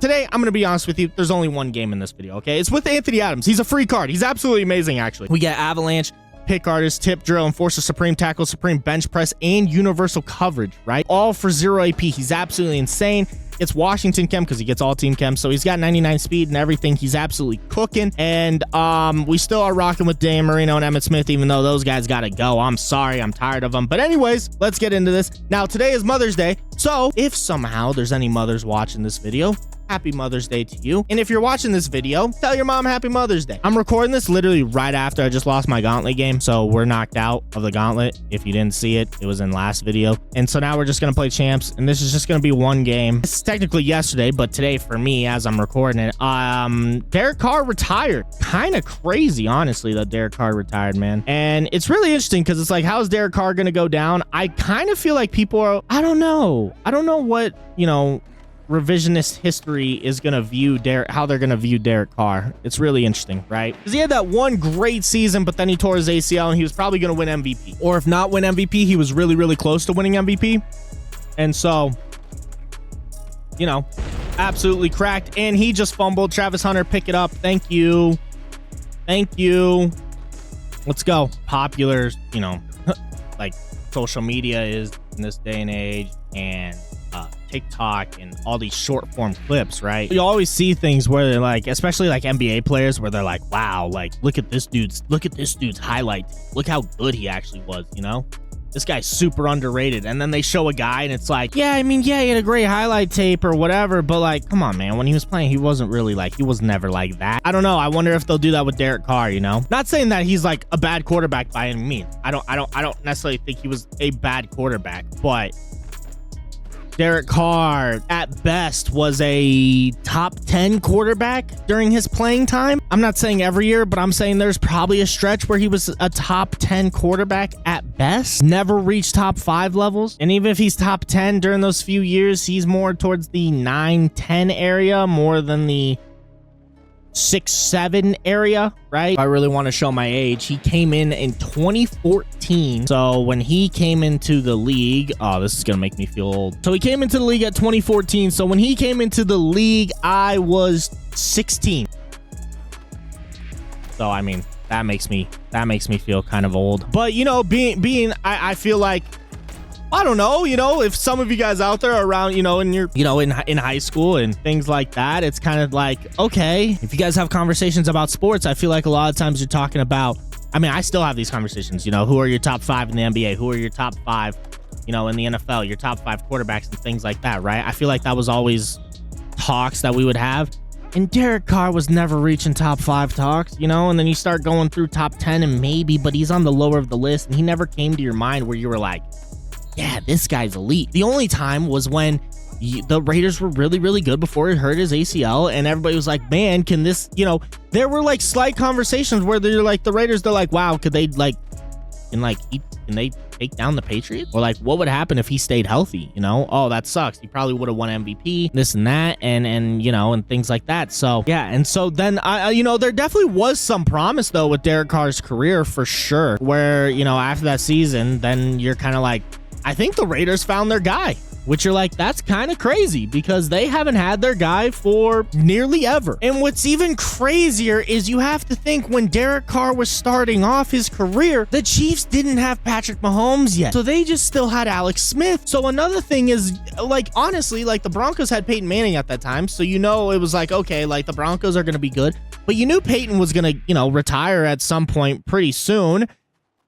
today, I'm going to be honest with you. There's only one game in this video, okay? It's with Anthony Adams. He's a free card. He's absolutely amazing, actually. We get Avalanche, Pick Artist, Tip Drill, Enforcer, Supreme Tackle, Supreme Bench Press, and Universal Coverage, right? All for 0 AP. He's absolutely insane. It's Washington Chem because he gets all team chem. So he's got 99 speed and everything. He's absolutely cooking. And we still are rocking with Dan Marino and Emmett Smith, even though those guys got to go. I'm sorry. I'm tired of them. But anyways, let's get into this. Now, today is Mother's Day. So if somehow there's any mothers watching this video, happy Mother's Day to you. And if you're watching this video, tell your mom happy Mother's Day. I'm recording this literally right after I just lost my gauntlet game. So we're knocked out of the gauntlet. If you didn't see it, it was in last video. And so now we're just going to play champs. And this is just going to be one game. This is technically yesterday, but today for me, as I'm recording it, Derek Carr retired. Kind of crazy, honestly, that Derek Carr retired, man. And it's really interesting because it's like, how is Derek Carr going to go down? I kind of feel like people are, I don't know what, you know, revisionist history is going to view how they're going to view Derek Carr. It's really interesting, right? Because he had that one great season, but then he tore his ACL and he was probably going to win MVP. Or if not win MVP, he was really, really close to winning MVP. And so, you know, absolutely cracked. And he just fumbled. Travis Hunter, pick it up. Thank you. Thank you. Let's go. Popular, you know, like social media is in this day and age, and TikTok and all these short form clips, right? You always see things where they're like, especially like NBA players, where they're like, wow, like look at this dude's highlight. Look how good he actually was, you know? This guy's super underrated. And then they show a guy and it's like, yeah, I mean, yeah, he had a great highlight tape or whatever, but like, come on, man, when he was playing, he wasn't really like, he was never like that. I don't know. I wonder if they'll do that with Derek Carr, you know? Not saying that he's like a bad quarterback by any means. I don't necessarily think he was a bad quarterback, but Derek Carr, at best, was a top 10 quarterback during his playing time. I'm not saying every year, but I'm saying there's probably a stretch where he was a top 10 quarterback at best. Never reached top 5 levels. And even if he's top 10 during those few years, he's more towards the 9-10 area more than the 6-7 area, right? If I really want to show my age, he came in 2014. So when he came into the league, oh, this is gonna make me feel old. So he came into the league at 2014. So when he came into the league, I was 16. So I mean, that makes me feel kind of old. But you know, I feel like, I don't know, you know, if some of you guys out there are around, you know, and you're, you know, in high school and things like that, it's kind of like, okay, if you guys have conversations about sports, I feel like a lot of times you're talking about, I mean, I still have these conversations, you know, who are your top 5 in the NBA? Who are your top 5, you know, in the NFL, your top 5 quarterbacks and things like that, right? I feel like that was always talks that we would have. And Derek Carr was never reaching top 5 talks, you know, and then you start going through top 10 and maybe, but he's on the lower of the list and he never came to your mind where you were like, yeah, this guy's elite. The only time was when the Raiders were really, really good before he hurt his ACL, and everybody was like, man, can this, you know, there were like slight conversations where they're like, the Raiders, they're like, wow, could they like, can they take down the Patriots? Or like, what would happen if he stayed healthy? You know, oh, that sucks. He probably would have won MVP, this and that, and you know, and things like that. So yeah, and so then you know, there definitely was some promise though with Derek Carr's career for sure. Where, you know, after that season, then you're kind of like, I think the Raiders found their guy, which you're like, that's kind of crazy because they haven't had their guy for nearly ever. And what's even crazier is you have to think when Derek Carr was starting off his career, the Chiefs didn't have Patrick Mahomes yet. So they just still had Alex Smith. So another thing is, like, honestly, like the Broncos had Peyton Manning at that time. So, you know, it was like, okay, like the Broncos are going to be good. But you knew Peyton was going to, you know, retire at some point pretty soon.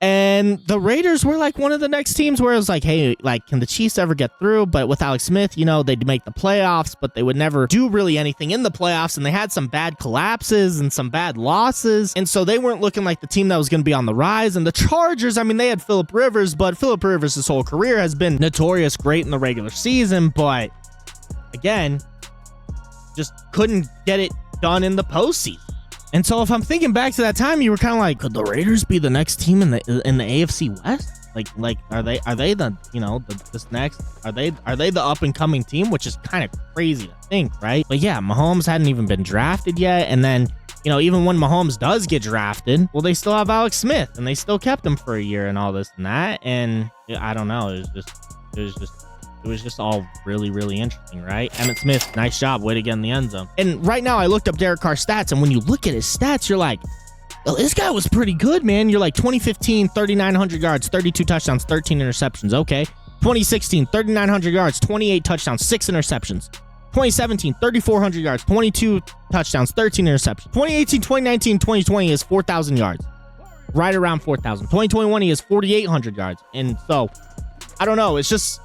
And the Raiders were like one of the next teams where it was like, hey, like, can the Chiefs ever get through? But with Alex Smith, you know, they'd make the playoffs, but they would never do really anything in the playoffs. And they had some bad collapses and some bad losses. And so they weren't looking like the team that was going to be on the rise. And the Chargers, I mean, they had Phillip Rivers, but Phillip Rivers' his whole career has been notorious great in the regular season. But again, just couldn't get it done in the postseason. And so if I'm thinking back to that time, you were kind of like, could the Raiders be the next team in the AFC West? Like are they the, you know, this next, are they the up and coming team, which is kind of crazy to think, right? But yeah, Mahomes hadn't even been drafted yet, and then, you know, even when Mahomes does get drafted, well, they still have Alex Smith and they still kept him for a year and all this and that. And I don't know, it was just it was just all really, really interesting, right? Emmitt Smith, nice job. Way to get in the end zone. And right now, I looked up Derek Carr's stats, and when you look at his stats, you're like, well, this guy was pretty good, man. You're like 2015, 3,900 yards, 32 touchdowns, 13 interceptions. Okay. 2016, 3,900 yards, 28 touchdowns, 6 interceptions. 2017, 3,400 yards, 22 touchdowns, 13 interceptions. 2018, 2019, 2020 is 4,000 yards. Right around 4,000. 2021, he has 4,800 yards. And so, I don't know. It's just,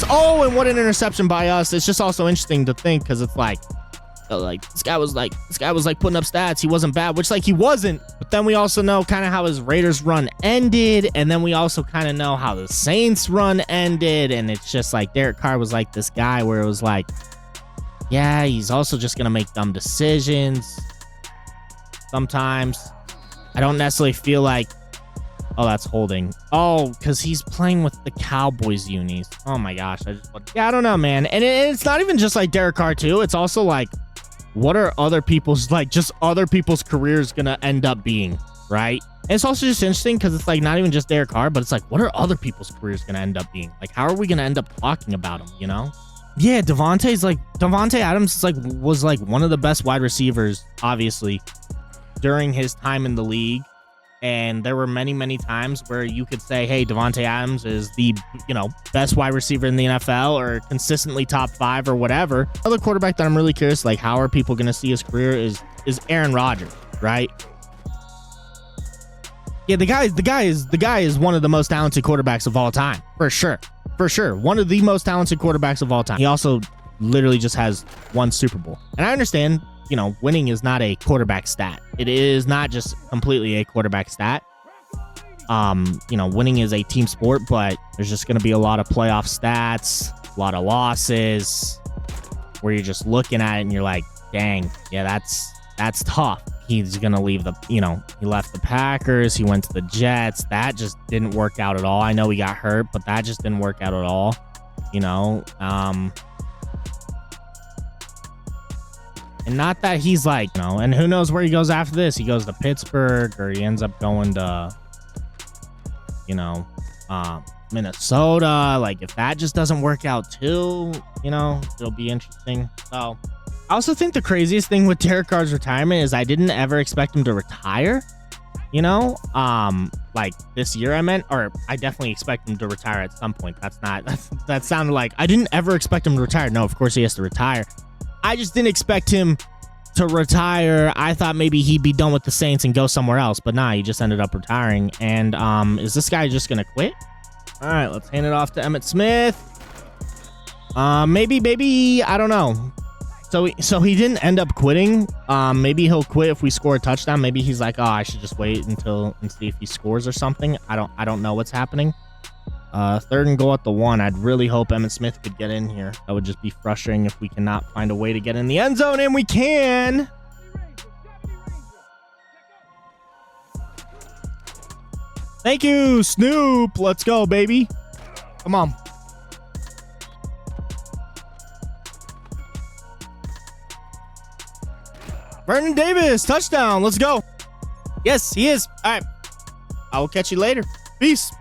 oh, and what an interception by us. It's just also interesting to think because it's like this guy was like putting up stats. He wasn't bad, which like he wasn't. But then we also know kind of how his Raiders run ended, and then we also kind of know how the Saints run ended. And it's just like Derek Carr was like this guy where it was like, yeah, he's also just gonna make dumb decisions. Sometimes I don't necessarily feel like, oh, that's holding. Oh, because he's playing with the Cowboys unis. Oh my gosh, I don't know, man. And it's not even just like Derek Carr too. It's also like, what are other people's careers gonna end up being, right? And it's also just interesting because it's like not even just Derek Carr, but it's like, what are other people's careers gonna end up being? Like, how are we gonna end up talking about them, you know? Yeah, Davante Adams was like one of the best wide receivers, obviously, during his time in the league. And there were many, many times where you could say, hey, Davante Adams is the, best wide receiver in the NFL or consistently top 5 or whatever. Another quarterback that I'm really curious, like, how are people going to see his career is Aaron Rodgers, right? Yeah, the guy is one of the most talented quarterbacks of all time, for sure. For sure. One of the most talented quarterbacks of all time. He also literally just has 1 Super Bowl. And I understand, winning is not a quarterback stat. It is not just completely a quarterback stat. Winning is a team sport, but there's just going to be a lot of playoff stats, a lot of losses where you're just looking at it and you're like, dang, yeah, that's tough. He's going to leave he left the Packers. He went to the Jets. That just didn't work out at all. I know he got hurt, but that just didn't work out at all. And not that he's like, and who knows where he goes after this. He goes to Pittsburgh or he ends up going to, Minnesota. Like, if that just doesn't work out too, it'll be interesting. So I also think the craziest thing with Derek Carr's retirement is I didn't ever expect him to retire, like this year I meant, or I definitely expect him to retire at some point. That sounded like I didn't ever expect him to retire. No, of course he has to retire. I just didn't expect him to retire. I thought maybe he'd be done with the Saints and go somewhere else, but nah, he just ended up retiring. And is this guy just gonna quit? All right, let's hand it off to Emmitt Smith. Maybe I don't know. So he didn't end up quitting. Maybe he'll quit if we score a touchdown. Maybe he's like, oh, I should just wait and see if he scores or something. I don't know what's happening. 3rd and goal at the 1. I'd really hope Emmitt Smith could get in here. That would just be frustrating if we cannot find a way to get in the end zone, and we can. Thank you, Snoop. Let's go, baby. Come on. Vernon Davis, touchdown. Let's go. Yes, he is. All right. I will catch you later. Peace.